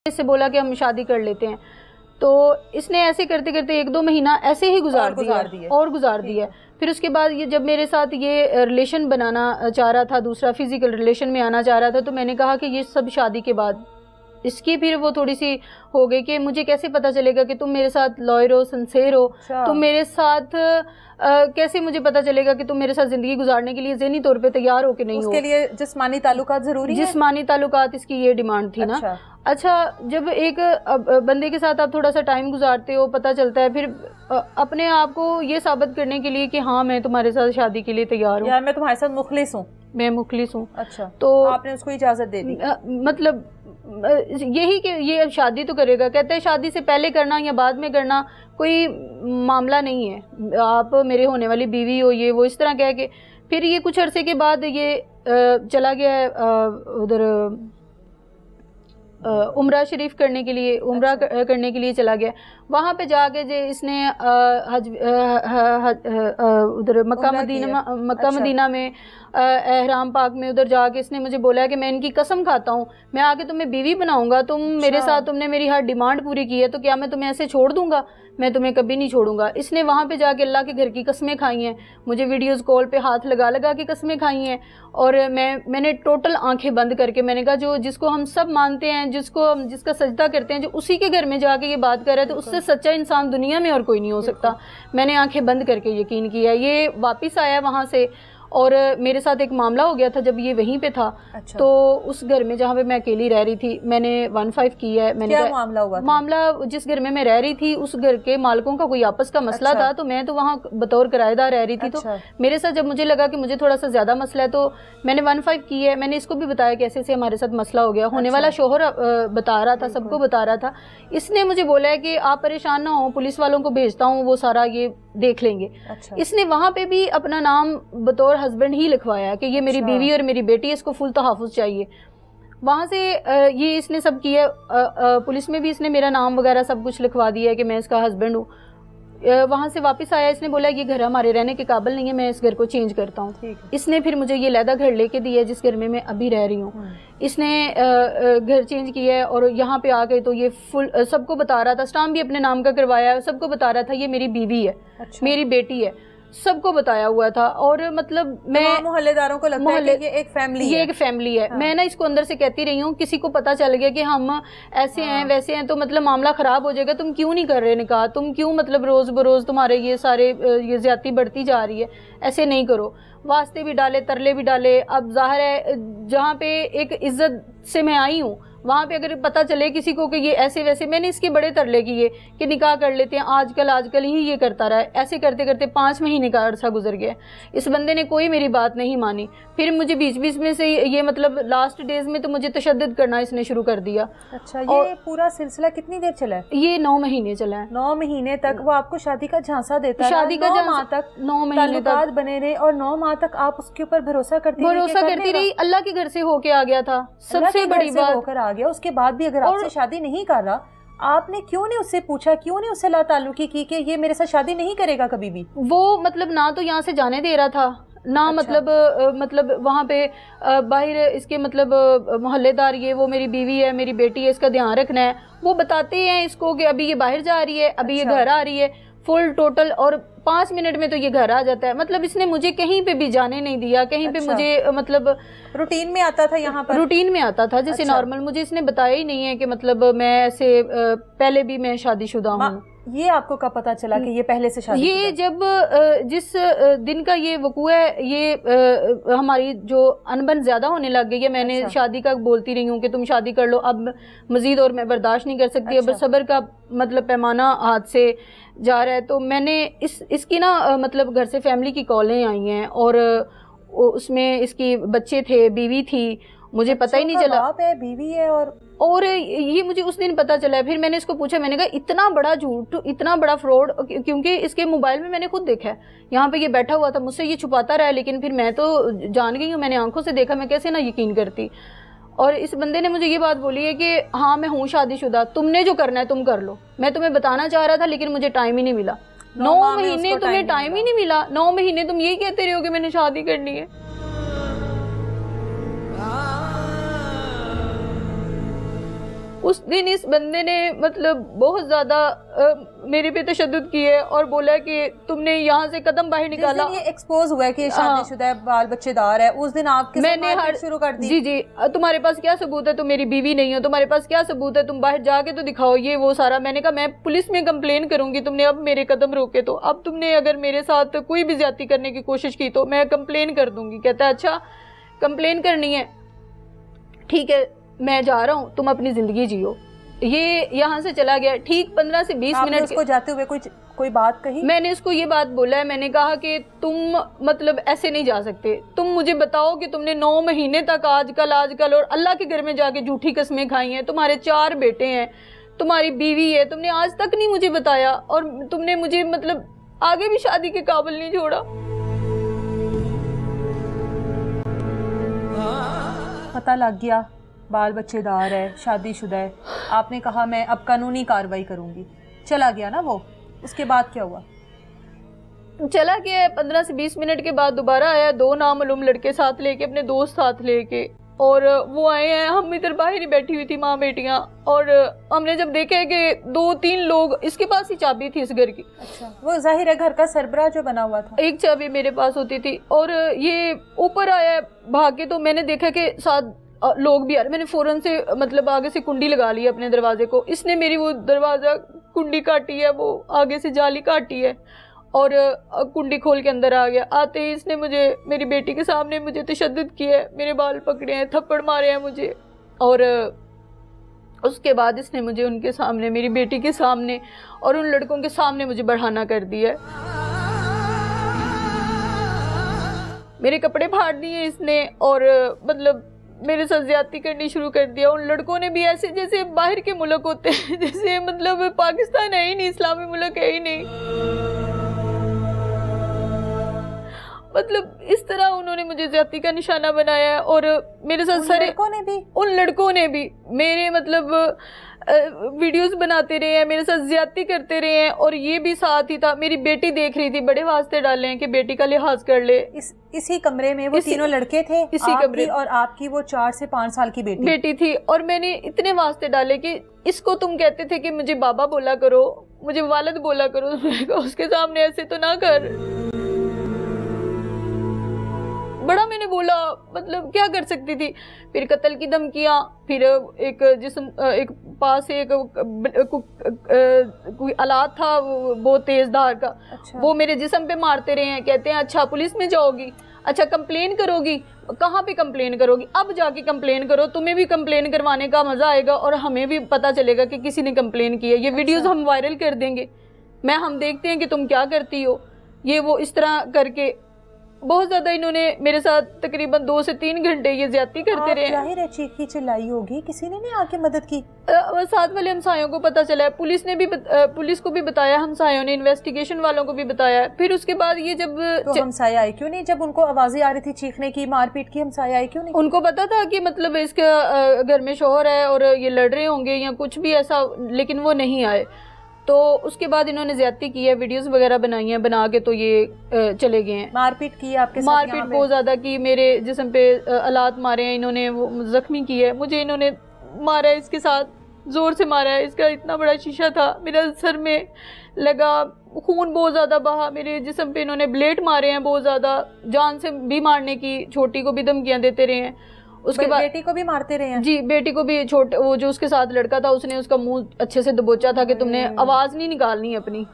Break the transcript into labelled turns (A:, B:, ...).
A: इससे बोला कि हम शादी कर लेते हैं, तो इसने ऐसे करते करते 1-2 महीना ऐसे ही गुजार दिया। फिर उसके बाद ये जब मेरे साथ ये रिलेशन बनाना चाह रहा था, दूसरा फिजिकल रिलेशन में आना चाह रहा था, तो मैंने कहा कि ये सब शादी के बाद इसकी फिर वो थोड़ी सी हो गई कि मुझे कैसे पता चलेगा कि तुम मेरे साथ लॉयल हो, सिंसेर हो, तुम मेरे साथ कैसे मुझे पता चलेगा कि तुम मेरे साथ जिंदगी गुजारने के लिए ज़हनी तौर पे तैयार हो कि नहीं हो।
B: उसके लिए जिस्मानी ताल्लुकात जरूरी है।
A: जिस्मानी ताल्लुकात इसकी ये डिमांड थी ना। अच्छा, जब एक बंदे के साथ आप थोड़ा सा टाइम गुजारते हो, पता चलता है, फिर अपने आप को ये साबित करने के लिए कि हाँ मैं तुम्हारे साथ शादी के लिए तैयार हूँ,
B: यार मैं तुम्हारे साथ मुखलिस हूँ,
A: मैं मुखलिस हूँ।
B: अच्छा,
A: तो
B: आपने उसको इजाजत दे दी।
A: मतलब यही कि ये अब शादी तो करेगा, कहते हैं शादी से पहले करना या बाद में करना कोई मामला नहीं है, आप मेरे होने वाली बीवी हो, ये वो इस तरह कह के फिर ये कुछ अरसे के बाद ये चला गया उधर उम्रा शरीफ करने के लिए, उम्रा करने के लिए चला गया। वहाँ पे जाके जो इसने उधर मक्का मदीना में एहराम पाक में उधर जाके इसने मुझे बोला है कि मैं इनकी कसम खाता हूँ, मैं आके तुम्हें बीवी बनाऊंगा, तुम मेरे साथ, तुमने मेरी हर डिमांड पूरी की है, तो क्या मैं तुम्हें ऐसे छोड़ दूंगा? मैं तुम्हें कभी नहीं छोड़ूंगा। इसने वहाँ पे जाके अल्लाह के घर की कसमें खाई हैं, मुझे वीडियोस कॉल पे हाथ लगा लगा के कसमें खाई हैं, और मैंने टोटल आंखें बंद करके मैंने कहा जो जिसको हम सब मानते हैं, जिसका सजदा करते हैं, जो उसी के घर में जाके ये बात कर रहा है, तो उससे सच्चा इंसान दुनिया में और कोई नहीं हो सकता। मैंने आंखें बंद करके यकीन किया। ये वापस आया वहाँ से और मेरे साथ एक मामला हो गया था जब ये वहीं पे था। अच्छा। तो उस घर में जहाँ पे मैं अकेली रह रही थी, मैंने 1-5 किया है। मैंने
B: क्या मामला हुआ था?
A: मामला जिस घर में मैं रह रही थी उस घर के मालिकों का कोई आपस का मसला था, तो मैं तो वहाँ बतौर किराएदार रह रही थी। तो मेरे साथ जब मुझे लगा कि मुझे थोड़ा सा ज्यादा मसला है, तो मैंने 1-5 की है। मैंने इसको भी बताया कि ऐसे हमारे साथ मसला हो गया। होने वाला शोहर बता रहा था, सबको बता रहा था। इसने मुझे बोला है कि आप परेशान ना हो, पुलिस वालों को भेजता हूँ, वो सारा ये देख लेंगे। अच्छा। इसने वहां पे भी अपना नाम बतौर हस्बैंड ही लिखवाया कि ये मेरी बीवी और मेरी बेटी है, इसको फुल तहफ़्फ़ुज़ चाहिए। वहां से ये इसने सब किया। पुलिस में भी इसने मेरा नाम वगैरह सब कुछ लिखवा दिया है कि मैं इसका हस्बैंड हूँ। वहां से वापस आया, इसने बोला ये घर हमारे रहने के काबिल नहीं है, मैं इस घर को चेंज करता हूँ। इसने फिर मुझे ये लहदा घर लेके दिया जिस घर में मैं अभी रह रही हूँ। इसने घर चेंज किया है और यहाँ पे आ गए तो ये फुल सबको बता रहा था, स्टाम्प भी अपने नाम का करवाया, सबको बता रहा था ये मेरी बीवी है। अच्छा। मेरी बेटी है, सबको बताया हुआ था। और मतलब मैं
B: मोहल्लेदारों को लगता है कि ये एक फैमिली है।
A: हाँ। मैं ना इसको अंदर से कहती रही हूँ, किसी को पता चल गया कि हम ऐसे हैं वैसे हैं तो मतलब मामला खराब हो जाएगा, तुम क्यों नहीं कर रहे निकाह, तुम क्यों मतलब रोज बरोज तुम्हारे ये सारे ये ज्यादती बढ़ती जा रही है, ऐसे नहीं करो। वास्ते भी डाले, तरले भी डाले। अब जाहिर है जहाँ पे एक इज्जत से मैं आई हूँ, वहां पे अगर पता चले किसी को कि ये ऐसे वैसे, मैंने इसके बड़े तरले किए कि निकाह कर लेते हैं, आजकल ही ये करता रहा। ऐसे करते करते 5 महीने का अरसा गुजर गया। इस बंदे ने कोई मेरी बात नहीं मानी। फिर मुझे बीच बीच में से ये मतलब लास्ट डेज में तो मुझे तशद्दुद करना इसने शुरू कर दिया।
B: अच्छा, ये पूरा सिलसिला कितनी देर चला है?
A: ये 9 महीने चला है।
B: 9 महीने तक वो आपको शादी का झांसा देता है?
A: शादी का
B: 9 माह तक,
A: 9 महीने तक
B: बने रहे और 9 माह तक आप उसके ऊपर भरोसा करती
A: रही। अल्लाह के घर से होके आ गया था, सबसे बड़ी बात
B: होकर आ गया। उसके बाद भी अगर आपसे शादी नहीं कर रहा, आपने क्यों नहीं उससे पूछा, क्यों नहीं उससे ला ताल्लुकी की कि ये मेरे साथ शादी नहीं करेगा कभी भी?
A: वो मतलब ना तो यहाँ से जाने दे रहा था ना। अच्छा। मतलब वहाँ पे बाहर इसके मतलब मोहल्लेदार, ये वो मेरी बीवी है, मेरी बेटी है, इसका ध्यान रखना है, वो बताते हैं इसको कि अभी ये बाहर जा रही है, अभी ये घर आ रही है, फुल टोटल। और 5 मिनट में तो ये घर आ जाता है। मतलब इसने मुझे कहीं पे भी जाने नहीं दिया, कहीं पे मुझे मतलब
B: रूटीन में आता था, यहाँ पर रूटीन
A: में आता था जैसे नॉर्मल। मुझे इसने बताया ही नहीं है कि मतलब मैं ऐसे पहले भी मैं शादीशुदा हूँ।
B: ये आपको कब पता चला कि ये पहले से शादी?
A: ये जब जिस दिन का ये वकूआ है, ये हमारी जो अनबन ज्यादा होने लग गई है। मैंने शादी का बोलती रही हूँ कि तुम शादी कर लो, अब मजीद और मैं बर्दाश्त नहीं कर सकती। अब सब्र का मतलब पैमाना हाथ से जा रहा है। तो मैंने इसकी ना मतलब घर से फैमिली की कॉलें आई हैं और उसमें इसकी बच्चे थे, बीवी थी, मुझे पता ही नहीं चला।
B: बाप है, बीवी है,
A: और ये मुझे उस दिन पता चला। फिर मैंने इसको पूछा, मैंने कहा इतना बड़ा झूठ, इतना बड़ा फ्रॉड, क्योंकि इसके मोबाइल में मैंने खुद देखा है, यहाँ पे ये बैठा हुआ था, मुझसे ये छुपाता रहा। लेकिन फिर मैं तो जान गई हूँ, मैंने आंखों से देखा, मैं कैसे ना यकीन करती। और इस बंदे ने मुझे ये बात बोली है कि हाँ मैं हूँ शादीशुदा, तुमने जो करना है तुम कर लो। मैं तुम्हें बताना चाह रहा था लेकिन मुझे टाइम ही नहीं मिला। 9 महीने तुम्हें टाइम ही नहीं मिला। 9 महीने तुम यही कहते रहे हो कि मैंने शादी करनी है। उस दिन इस बंदे ने मतलब बहुत ज्यादा मेरे पे तशद्दुद की है और बोला कि तुमने यहाँ से कदम बाहर निकाला।
B: ये एक्सपोज हुआ है कि शादीशुदा है, बाल बच्चेदार है, उस दिन आपके
A: मैंने
B: शुरू कर दी।
A: जी जी, तुम्हारे पास क्या सबूत है, तुम मेरी बीवी नहीं हो, तुम्हारे पास क्या सबूत है, तुम बाहर जाके तो दिखाओ, ये वो सारा। मैंने कहा मैं पुलिस में कंप्लेन करूंगी, तुमने अब मेरे कदम रोके तो, अब तुमने अगर मेरे साथ कोई भी ज्यादती करने की कोशिश की तो मैं कंप्लेन कर दूंगी। कहता है अच्छा कंप्लेन करनी है, ठीक है मैं जा रहा हूँ, तुम अपनी जिंदगी जियो। ये यहाँ से चला गया। ठीक 15 से 20 मिनट
B: उसको जाते हुए कोई बात कही?
A: मैंने उसको ये बात बोला है, मैंने कहा कि तुम मतलब ऐसे नहीं जा सकते, तुम मुझे बताओ कि तुमने 9 महीने तक आजकल और अल्लाह के घर में जाके झूठी कस्में खाई हैं, तुम्हारे 4 बेटे हैं, तुम्हारी बीवी है, तुमने आज तक नहीं मुझे बताया और तुमने मुझे मतलब आगे भी शादी के काबिल नहीं छोड़ा।
B: पता लग गया बाल बच्चेदार है, शादीशुदा है, आपने कहा मैं अब कानूनी कार्रवाई करूंगी, चला गया ना वो। उसके बाद क्या हुआ?
A: चला गया। 15 से 20 मिनट के बाद दोबारा आया, 2 नामालूम लड़के साथ लेके, अपने दोस्त साथ लेके, और वो आए हैं। हम इधर बाहर ही बैठी हुई थी माँ बेटियां, और हमने जब देखा कि 2-3 लोग, इसके पास ही चाबी थी इस घर की।
B: अच्छा, वो जाहिर है घर का सरबराह जो बना हुआ था।
A: एक चाबी मेरे पास होती थी, और ये ऊपर आया भाग के, तो मैंने देखा कि साथ लोग भी आ रहे। मैंने फौरन से मतलब आगे से कुंडी लगा ली अपने दरवाजे को। इसने मेरी वो दरवाजा कुंडी काटी है, वो आगे से जाली काटी है, और कुंडी खोल के अंदर आ गया। आते ही इसने मुझे मेरी बेटी के सामने मुझे तशद्दुद किया है, मेरे बाल पकड़े हैं, थप्पड़ मारे हैं मुझे, और उसके बाद इसने मुझे उनके सामने, मेरी बेटी के सामने और उन लड़कों के सामने मुझे बढ़ाना कर दिया। मेरे कपड़े फाड़ दिए इसने, और मतलब मेरे साथ ज्यादती करनी शुरू कर दिया। उन लड़कों ने भी ऐसे जैसे बाहर के मुल्क होते हैं, जैसे मतलब पाकिस्तान है ही नहीं, इस्लामी मुल्क है ही नहीं, मतलब इस तरह उन्होंने मुझे ज्यादती का निशाना बनाया है। और मेरे साथ सारे उन लड़कों ने भी मेरे मतलब वीडियोस बनाते रहे हैं, मेरे साथ ज्यादती करते रहे हैं, और ये भी साथ ही था। मेरी बेटी देख रही थी, बड़े वास्ते डाले हैं कि बेटी का लिहाज कर ले।
B: इसी कमरे में वो तीनों लड़के थे,
A: इसी कमरे,
B: और आपकी वो 4 से 5 साल की बेटी
A: थी। और मैंने इतने वास्ते डाले कि इसको तुम कहते थे कि मुझे बाबा बोला करो, मुझे वालिद बोला करो, उसके सामने ऐसे तो ना कर। बड़ा मैंने बोला, मतलब क्या कर सकती थी। फिर कत्ल की धमकियां, फिर एक पास एक कोई आलात था बहुत तेज धार का। अच्छा। वो मेरे जिस्म पे मारते रहे हैं। कहते हैं अच्छा पुलिस में जाओगी, अच्छा कंप्लेन करोगी, कहाँ पे कंप्लेन करोगी, अब जाके कंप्लेन करो, तुम्हें भी कंप्लेन करवाने का मजा आएगा और हमें भी पता चलेगा कि किसी ने कंप्लेन की है। ये वीडियोस हम वायरल कर देंगे, हम देखते हैं कि तुम क्या करती हो, ये वो इस तरह करके बहुत ज्यादा इन्होंने मेरे साथ तकरीबन 2 से 3 घंटे ये ज्यादती करते रहे।
B: जाहिर है चीखी चिल्लाई होगी, किसी ने नहीं आके मदद की?
A: साथ वाले हमसायों को पता चला है, पुलिस को भी बताया, हमसायों ने, इन्वेस्टिगेशन वालों को भी बताया। फिर उसके बाद ये जब
B: तो हमसाये आए क्यों नहीं? जब उनको आवाजें आ रही थी चीखने की, मारपीट की, हमसाये आए क्यों नहीं?
A: उनको पता था कि मतलब इसका घर में शोहर है और ये लड़ रहे होंगे या कुछ भी ऐसा, लेकिन वो नहीं आए। तो उसके बाद इन्होंने ज्यादती की है, वीडियोस वगैरह बनाई हैं, बना के तो ये चले गए हैं।
B: मारपीट की आपके साथ?
A: मारपीट बहुत ज्यादा की, मेरे जिस्म पे आलात मारे हैं इन्होंने, वो जख्मी की है, मुझे इन्होंने मारा है, इसके साथ जोर से मारा है। इसका इतना बड़ा शीशा था, मेरे सर में लगा, खून बहुत ज्यादा बहा, मेरे जिस्म पे इन्होंने ब्लेड मारे हैं बहुत ज्यादा, जान से भी मारने की, छोटी को भी धमकियां देते रहे हैं। उसके बाद
B: बेटी को भी मारते रहे हैं?
A: जी, बेटी को भी। वो जो उसके साथ लड़का था उसने उसका मुंह अच्छे से दबोचा था कि तुमने आवाज नहीं निकालनी अपनी,